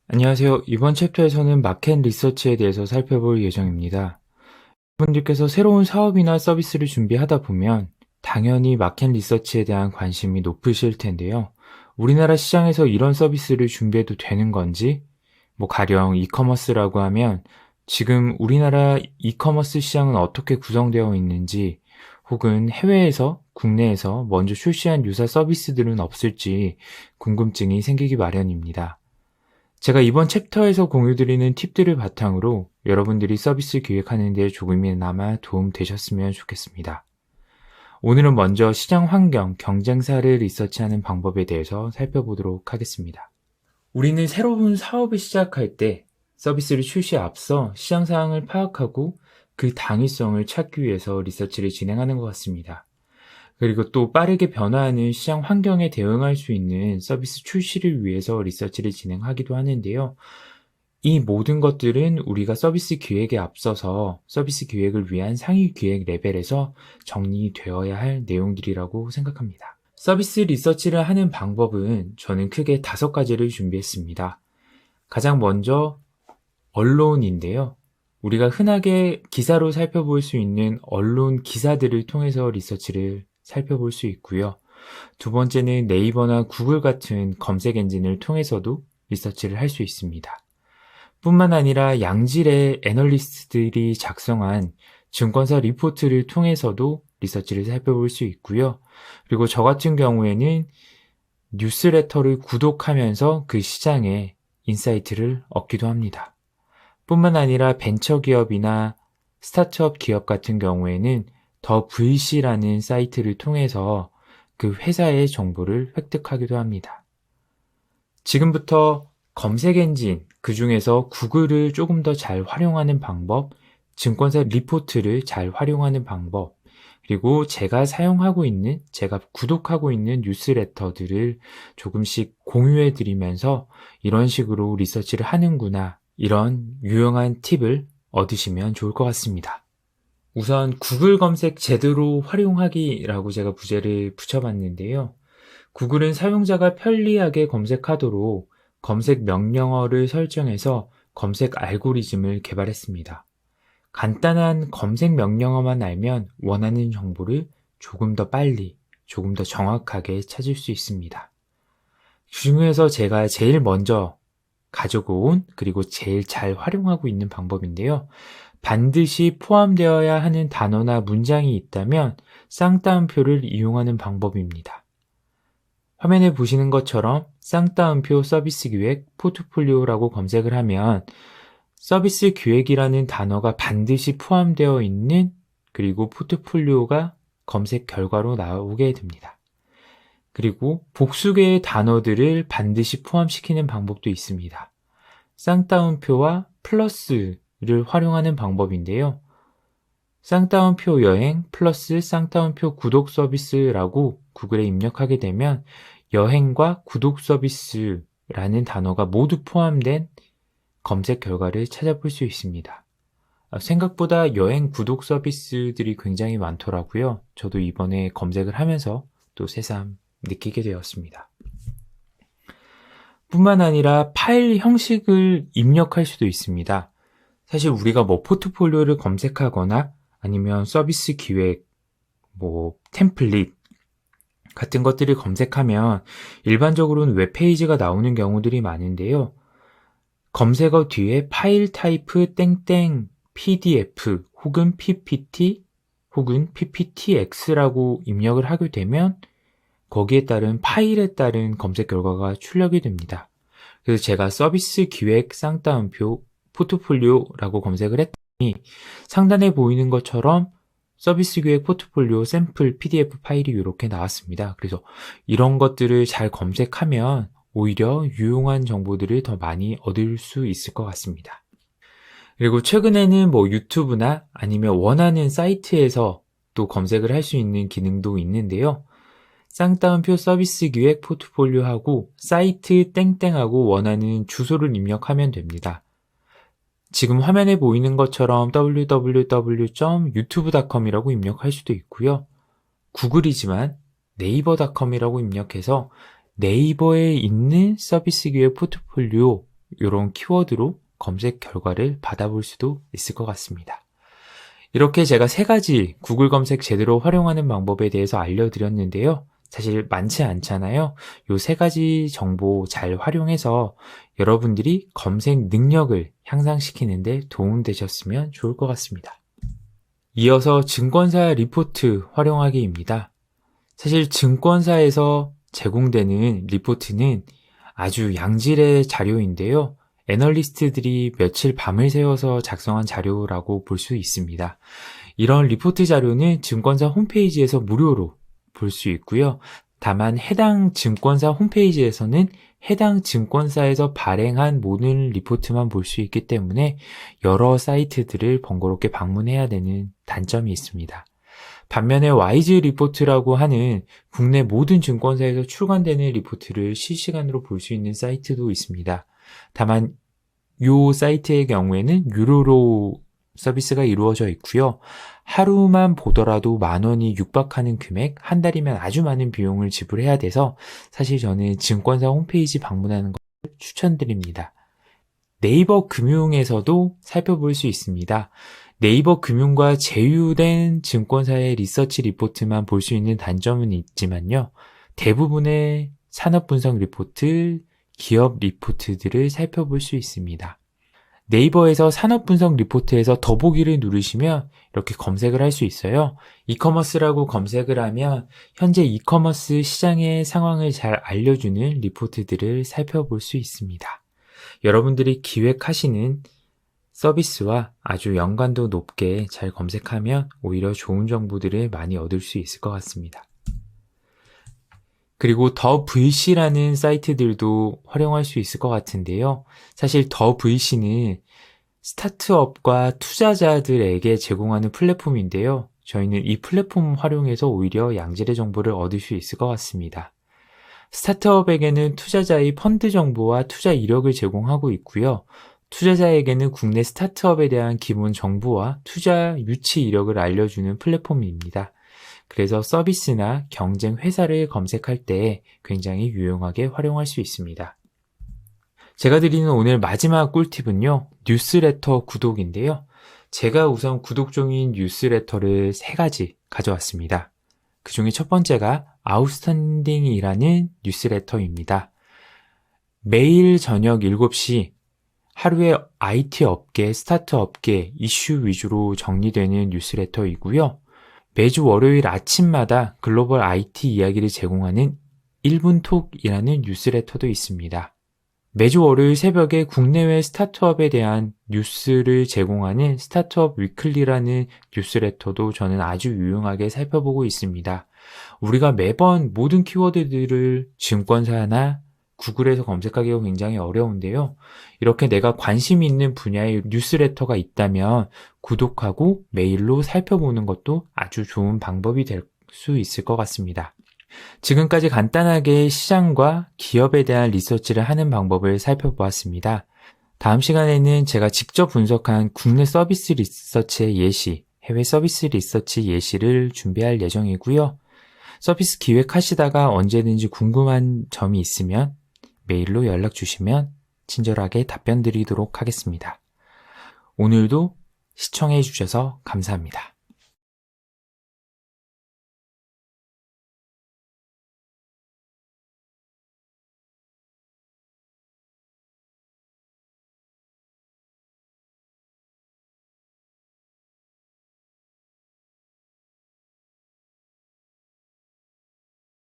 안녕하세요. 이번 챕터에서는 마켓 리서치에 대해서 살펴볼 예정입니다. 여러분들께서 새로운 사업이나 서비스를 준비하다 보면 당연히 마켓 리서치에 대한 관심이 높으실 텐데요. 우리나라 시장에서 이런 서비스를 준비해도 되는 건지, 가령 이커머스라고 하면 지금 우리나라 이커머스 시장은 어떻게 구성되어 있는지, 혹은 해외에서, 국내에서 먼저 출시한 유사 서비스들은 없을지 궁금증이 생기기 마련입니다. 제가 이번 챕터에서 공유드리는 팁들을 바탕으로 여러분들이 서비스 기획하는 데 조금이나마 도움 되셨으면 좋겠습니다. 오늘은 먼저 시장 환경, 경쟁사를 리서치하는 방법에 대해서 살펴보도록 하겠습니다. 우리는 새로운 사업을 시작할 때 서비스를 출시에 앞서 시장 상황을 파악하고 그 당위성을 찾기 위해서 리서치를 진행하는 것 같습니다. 그리고 또 빠르게 변화하는 시장 환경에 대응할 수 있는 서비스 출시를 위해서 리서치를 진행하기도 하는데요. 이 모든 것들은 우리가 서비스 기획에 앞서서 서비스 기획을 위한 상위 기획 레벨에서 정리되어야 할 내용들이라고 생각합니다. 서비스 리서치를 하는 방법은 저는 크게 5가지를 준비했습니다. 가장 먼저 언론인데요. 우리가 흔하게 기사로 살펴볼 수 있는 언론 기사들을 통해서 리서치를 살펴볼 수 있고요. 두 번째는 네이버나 구글 같은 검색 엔진을 통해서도 리서치를 할 수 있습니다. 뿐만 아니라 양질의 애널리스트들이 작성한 증권사 리포트를 통해서도 리서치를 살펴볼 수 있고요. 그리고 저 같은 경우에는 뉴스레터를 구독하면서 그 시장의 인사이트를 얻기도 합니다. 뿐만 아니라 벤처기업이나 스타트업 기업 같은 경우에는 더 VC라는 사이트를 통해서 그 회사의 정보를 획득하기도 합니다. 지금부터 검색 엔진, 그 중에서 구글을 조금 더 잘 활용하는 방법, 증권사 리포트를 잘 활용하는 방법, 그리고 제가 사용하고 있는, 제가 구독하고 있는 뉴스레터들을 조금씩 공유해 드리면서 이런 식으로 리서치를 하는구나, 이런 유용한 팁을 얻으시면 좋을 것 같습니다. 우선 구글 검색 제대로 활용하기라고 제가 부제를 붙여봤는데요. 구글은 사용자가 편리하게 검색하도록 검색 명령어를 설정해서 검색 알고리즘을 개발했습니다. 간단한 검색 명령어만 알면 원하는 정보를 조금 더 빨리, 조금 더 정확하게 찾을 수 있습니다. 그 중에서 제가 제일 먼저 가지고 온, 그리고 제일 잘 활용하고 있는 방법인데요. 반드시 포함되어야 하는 단어나 문장이 있다면 쌍따옴표를 이용하는 방법입니다. 화면에 보시는 것처럼 쌍따옴표 서비스 기획 포트폴리오라고 검색을 하면 서비스 기획이라는 단어가 반드시 포함되어 있는, 그리고 포트폴리오가 검색 결과로 나오게 됩니다. 그리고 복수개의 단어들을 반드시 포함시키는 방법도 있습니다. 쌍따옴표와 플러스를 활용하는 방법인데요. 쌍따옴표 여행 플러스 쌍따옴표 구독 서비스라고 구글에 입력하게 되면 여행과 구독 서비스라는 단어가 모두 포함된 검색 결과를 찾아볼 수 있습니다. 생각보다 여행 구독 서비스들이 굉장히 많더라고요. 저도 이번에 검색을 하면서 또 새삼 느끼게 되었습니다. 뿐만 아니라 파일 형식을 입력할 수도 있습니다. 사실 우리가 포트폴리오를 검색하거나 아니면 서비스 기획, 템플릿 같은 것들을 검색하면 일반적으로는 웹페이지가 나오는 경우들이 많은데요. 검색어 뒤에 파일 타입 땡땡 PDF 혹은 PPT 혹은 PPTX라고 입력을 하게 되면 거기에 따른 파일에 따른 검색 결과가 출력이 됩니다. 그래서 제가 서비스 기획 쌍따옴표 포트폴리오라고 검색을 했더니 상단에 보이는 것처럼 서비스 기획 포트폴리오 샘플 PDF 파일이 이렇게 나왔습니다. 그래서 이런 것들을 잘 검색하면 오히려 유용한 정보들을 더 많이 얻을 수 있을 것 같습니다. 그리고 최근에는 유튜브나 아니면 원하는 사이트에서 또 검색을 할 수 있는 기능도 있는데요. 쌍따옴표 서비스 기획 포트폴리오하고 사이트 땡땡하고 원하는 주소를 입력하면 됩니다. 지금 화면에 보이는 것처럼 www.youtube.com이라고 입력할 수도 있고요. 구글이지만 네이버.com이라고 입력해서 네이버에 있는 서비스 기획 포트폴리오 이런 키워드로 검색 결과를 받아볼 수도 있을 것 같습니다. 이렇게 제가 3가지 구글 검색 제대로 활용하는 방법에 대해서 알려드렸는데요. 사실 많지 않잖아요. 이 3가지 정보 잘 활용해서 여러분들이 검색 능력을 향상시키는 데 도움되셨으면 좋을 것 같습니다. 이어서 증권사 리포트 활용하기입니다. 사실 증권사에서 제공되는 리포트는 아주 양질의 자료인데요. 애널리스트들이 며칠 밤을 새워서 작성한 자료라고 볼 수 있습니다. 이런 리포트 자료는 증권사 홈페이지에서 무료로 볼 수 있고요. 다만 해당 증권사 홈페이지에서는 해당 증권사에서 발행한 모든 리포트만 볼 수 있기 때문에 여러 사이트들을 번거롭게 방문해야 되는 단점이 있습니다. 반면에 와이즈 리포트라고 하는 국내 모든 증권사에서 출간되는 리포트를 실시간으로 볼 수 있는 사이트도 있습니다. 다만 이 사이트의 경우에는 유료로 서비스가 이루어져 있고요. 하루만 보더라도 10,000원이 육박하는 금액, 한 달이면 아주 많은 비용을 지불해야 돼서 사실 저는 증권사 홈페이지 방문하는 것을 추천드립니다. 네이버 금융에서도 살펴볼 수 있습니다. 네이버 금융과 제휴된 증권사의 리서치 리포트만 볼 수 있는 단점은 있지만요. 대부분의 산업분석 리포트, 기업 리포트들을 살펴볼 수 있습니다. 네이버에서 산업분석 리포트에서 더보기를 누르시면 이렇게 검색을 할 수 있어요. 이커머스라고 검색을 하면 현재 이커머스 시장의 상황을 잘 알려주는 리포트들을 살펴볼 수 있습니다. 여러분들이 기획하시는 서비스와 아주 연관도 높게 잘 검색하면 오히려 좋은 정보들을 많이 얻을 수 있을 것 같습니다. 그리고 더 VC라는 사이트들도 활용할 수 있을 것 같은데요. 사실 더 VC는 스타트업과 투자자들에게 제공하는 플랫폼인데요. 저희는 이 플랫폼 활용해서 오히려 양질의 정보를 얻을 수 있을 것 같습니다. 스타트업에게는 투자자의 펀드 정보와 투자 이력을 제공하고 있고요. 투자자에게는 국내 스타트업에 대한 기본 정보와 투자 유치 이력을 알려주는 플랫폼입니다. 그래서 서비스나 경쟁 회사를 검색할 때 굉장히 유용하게 활용할 수 있습니다. 제가 드리는 오늘 마지막 꿀팁은요. 뉴스레터 구독인데요. 제가 우선 구독 중인 뉴스레터를 3가지 가져왔습니다. 그 중에 첫 번째가 아웃스탠딩이라는 뉴스레터입니다. 매일 저녁 7시 하루에 IT 업계, 스타트 업계 이슈 위주로 정리되는 뉴스레터이고요. 매주 월요일 아침마다 글로벌 IT 이야기를 제공하는 1분톡이라는 뉴스레터도 있습니다. 매주 월요일 새벽에 국내외 스타트업에 대한 뉴스를 제공하는 스타트업 위클리라는 뉴스레터도 저는 아주 유용하게 살펴보고 있습니다. 우리가 매번 모든 키워드들을 증권사나 구글에서 검색하기가 굉장히 어려운데요. 이렇게 내가 관심 있는 분야의 뉴스레터가 있다면 구독하고 메일로 살펴보는 것도 아주 좋은 방법이 될 수 있을 것 같습니다. 지금까지 간단하게 시장과 기업에 대한 리서치를 하는 방법을 살펴보았습니다. 다음 시간에는 제가 직접 분석한 국내 서비스 리서치의 예시, 해외 서비스 리서치 예시를 준비할 예정이고요. 서비스 기획하시다가 언제든지 궁금한 점이 있으면 메일로 연락 주시면 친절하게 답변 드리도록 하겠습니다. 오늘도 시청해 주셔서 감사합니다.